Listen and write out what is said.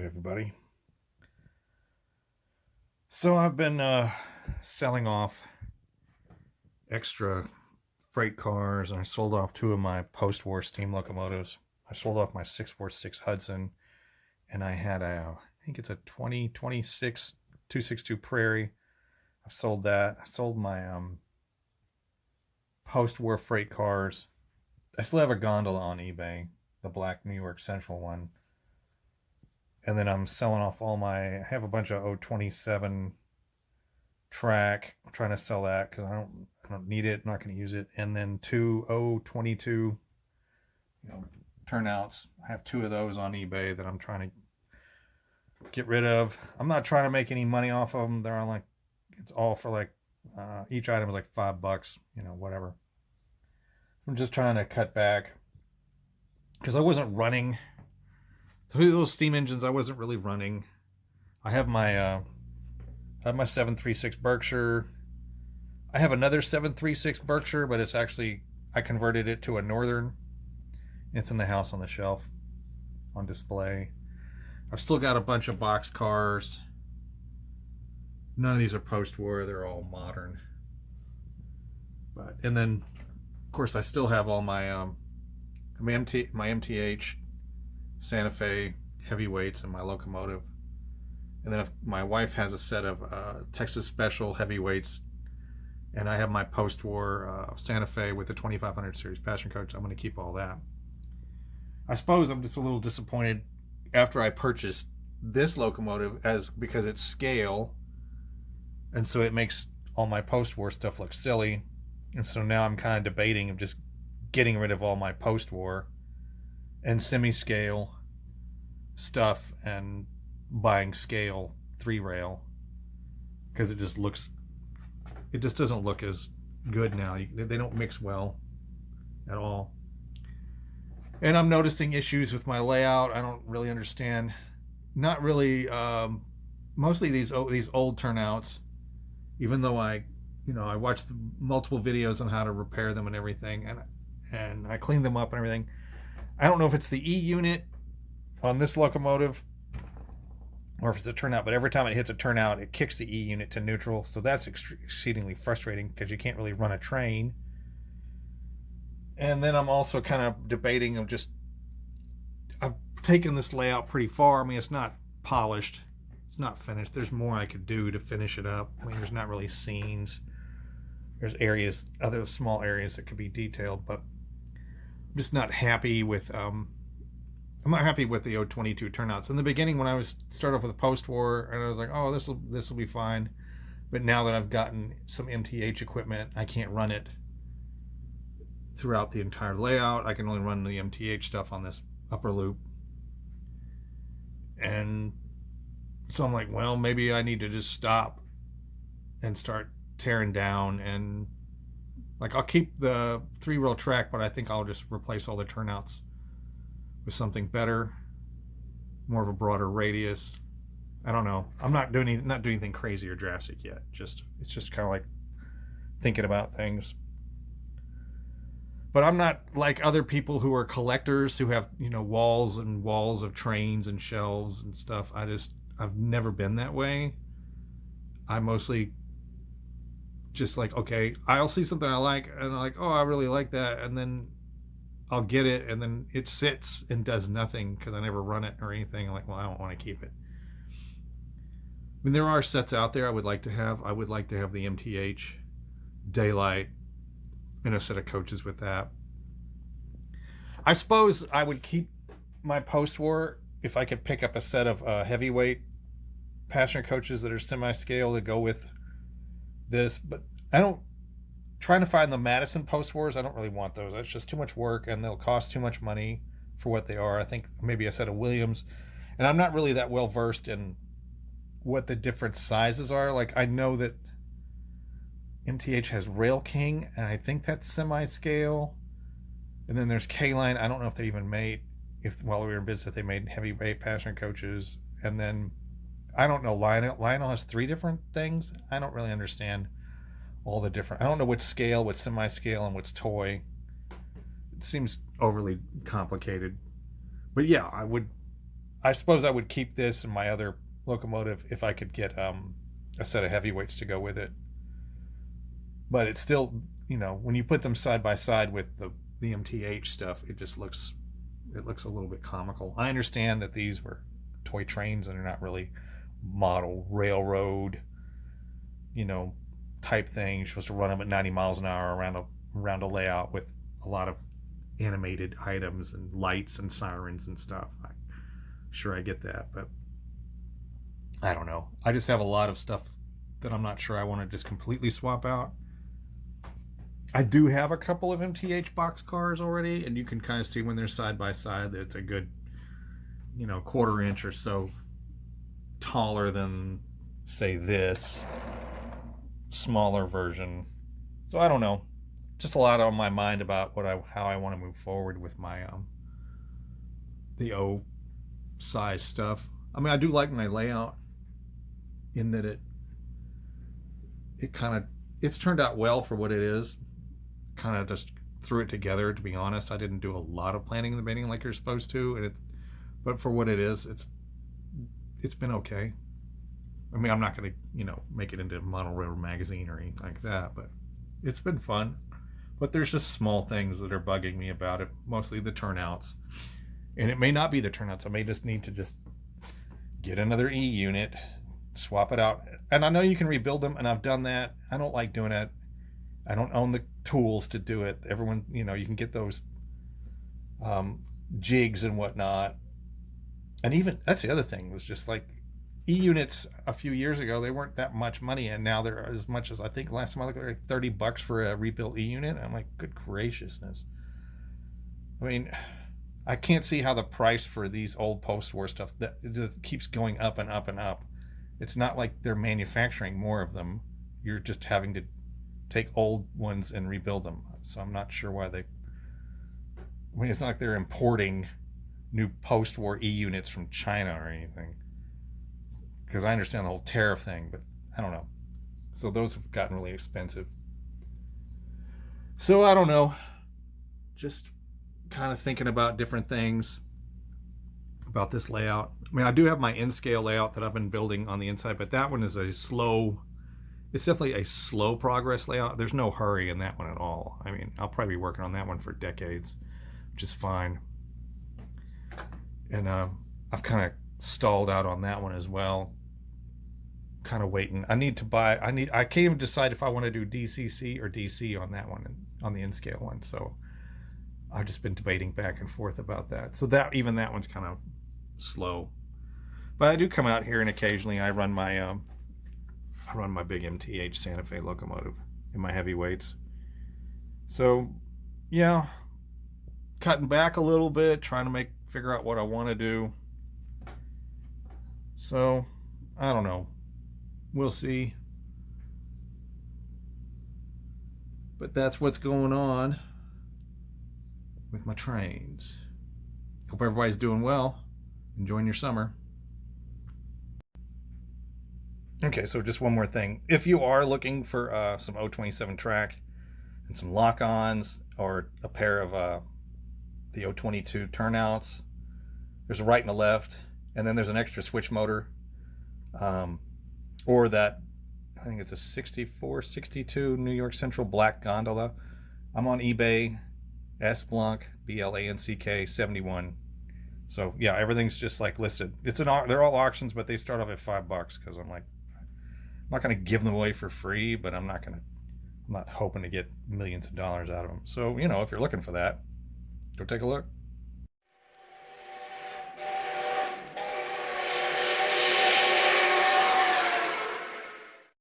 right, everybody. So I've been selling off extra freight cars, and I sold off two of my post-war steam locomotives. I sold off my 646 Hudson, and I had I think it's a 2026 262 Prairie. I've sold that. I sold my post-war freight cars. I still have a gondola on eBay, the black New York Central one. And then I'm selling off I have a bunch of 027 track. I'm trying to sell that because I don't need it. I'm not going to use it. And then two 022, turnouts. I have two of those on eBay that I'm trying to get rid of. I'm not trying to make any money off of them. They're on it's all for each item is like $5, whatever. I'm just trying to cut back because I wasn't running through those steam engines. I wasn't really running. I have my 736 Berkshire. I have another 736 Berkshire, but it's actually, I converted it to a Northern. It's in the house on the shelf on display. I've still got a bunch of box cars. None of these are post-war. They're all modern. And then, of course, I still have all my MTH Santa Fe heavyweights and my locomotive. And then if my wife has a set of Texas Special heavyweights, and I have my post-war Santa Fe with the 2500 series passion coach, I'm going to keep all that. I suppose I'm just a little disappointed after I purchased this locomotive because it's scale, and so it makes all my post-war stuff look silly. And so now I'm kind of debating of just getting rid of all my post-war and semi-scale stuff and buying scale 3-rail because it just doesn't look as good now. They don't mix well at all. And I'm noticing issues with my layout. I don't really understand. Not really. Mostly these old turnouts. Even though I watched multiple videos on how to repair them and everything, and I cleaned them up and everything. I don't know if it's the E unit on this locomotive or if it's a turnout, but every time it hits a turnout, it kicks the E unit to neutral. So that's exceedingly frustrating because you can't really run a train. And then I'm also kind of debating I've taken this layout pretty far. I mean, it's not polished. It's not finished. There's more I could do to finish it up. I mean, there's not really scenes. There's other small areas that could be detailed, but I'm just not happy with I'm not happy with the 022 turnouts. In the beginning, when I was started off with the post-war, and I was like, oh, this will be fine. But now that I've gotten some MTH equipment, I can't run it throughout the entire layout. I can only run the MTH stuff on this upper loop. And so I'm like, well, maybe I need to just stop and start tearing down, and I'll keep the 3-rail track, but I think I'll just replace all the turnouts with something better, more of a broader radius. I don't know. I'm not doing anything crazy or drastic yet. It's just kind of like thinking about things. But I'm not like other people who are collectors who have, walls and walls of trains and shelves and stuff. I've never been that way. I mostly just okay, I'll see something I like and I'm like, oh, I really like that, and then I'll get it, and then it sits and does nothing because I never run it or anything. I'm like, well, I don't want to keep it. I mean, there are sets out there I would like to have. I would like to have the MTH Daylight and a set of coaches with that. I suppose I would keep my post-war if I could pick up a set of heavyweight passenger coaches that are semi-scale to go with this, but trying to find the Madison post-wars, I don't really want those. That's just too much work, and they'll cost too much money for what they are. I think maybe a set of Williams, and I'm not really that well versed in what the different sizes are. I know that MTH has Rail King, and I think that's semi-scale. And then there's K-Line. I don't know if they even made, while we were in business, they made heavyweight passenger coaches. And then I don't know, Lionel has 3 different things. I don't really understand all the different. I don't know what's scale, what's semi-scale, and what's toy. It seems overly complicated. But yeah, I suppose I would keep this in my other locomotive if I could get a set of heavyweights to go with it. But it's still, when you put them side by side with the MTH stuff, it looks a little bit comical. I understand that these were toy trains and they're not really model railroad, type thing. You're supposed to run them at 90 miles an hour around a layout with a lot of animated items and lights and sirens and stuff. Sure, I get that, but I don't know. I just have a lot of stuff that I'm not sure I want to just completely swap out. I do have a couple of MTH box cars already, and you can kind of see when they're side by side that it's a good, quarter inch or so taller than, say, this smaller version. So I don't know. Just a lot on my mind about how I want to move forward with my the O size stuff. I mean, I do like my layout in that it's turned out well for what it is. Kind of just threw it together, to be honest. I didn't do a lot of planning in the beginning like you're supposed to, but for what it is, it's been okay. I mean, I'm not going to, make it into Model Railroad magazine or anything like that, but it's been fun. But there's just small things that are bugging me about it, mostly the turnouts. And it may not be the turnouts. I may just need to just get another E unit, swap it out. And I know you can rebuild them, and I've done that. I don't like doing it. I don't own the tools to do it. Everyone, you can get those jigs and whatnot. And even, that's the other thing, was just like E units a few years ago, they weren't that much money, and now they're as much as, I think last time I looked, they're like $30 for a rebuilt E unit. I'm like, good graciousness. I mean, I can't see how the price for these old post-war stuff that just keeps going up and up and up. It's not like they're manufacturing more of them. You're just having to take old ones and rebuild them. So I'm not sure why it's not like they're importing new post-war E units from China or anything. Because I understand the whole tariff thing, but I don't know. So those have gotten really expensive. So I don't know. Just kind of thinking about different things about this layout. I mean, I do have my N-scale layout that I've been building on the inside, but that one is it's definitely a slow progress layout. There's no hurry in that one at all. I mean, I'll probably be working on that one for decades, which is fine. And I've kind of stalled out on that one as well. Kind of waiting. I can't even decide if I want to do DCC or DC on that one, on the N-scale one. So I've just been debating back and forth about that. So that one's kind of slow. But I do come out here and occasionally I run my big MTH Santa Fe locomotive in my heavyweights. So yeah, cutting back a little bit, trying to figure out what I want to do. So I don't know. We'll see. But that's what's going on with my trains. Hope everybody's doing well. Enjoying your summer. Okay, so just one more thing. If you are looking for some 027 track and some lock-ons or a pair of the 022 turnouts, there's a right and a left, and then there's an extra switch motor, or that, I think it's a 64, 62 New York Central black gondola. I'm on eBay, S Blanc, BLANCK 71. So yeah, everything's just like listed. They're all auctions, but they start off at $5 because I'm not going to give them away for free, but I'm not hoping to get millions of dollars out of them. So, if you're looking for that, go take a look.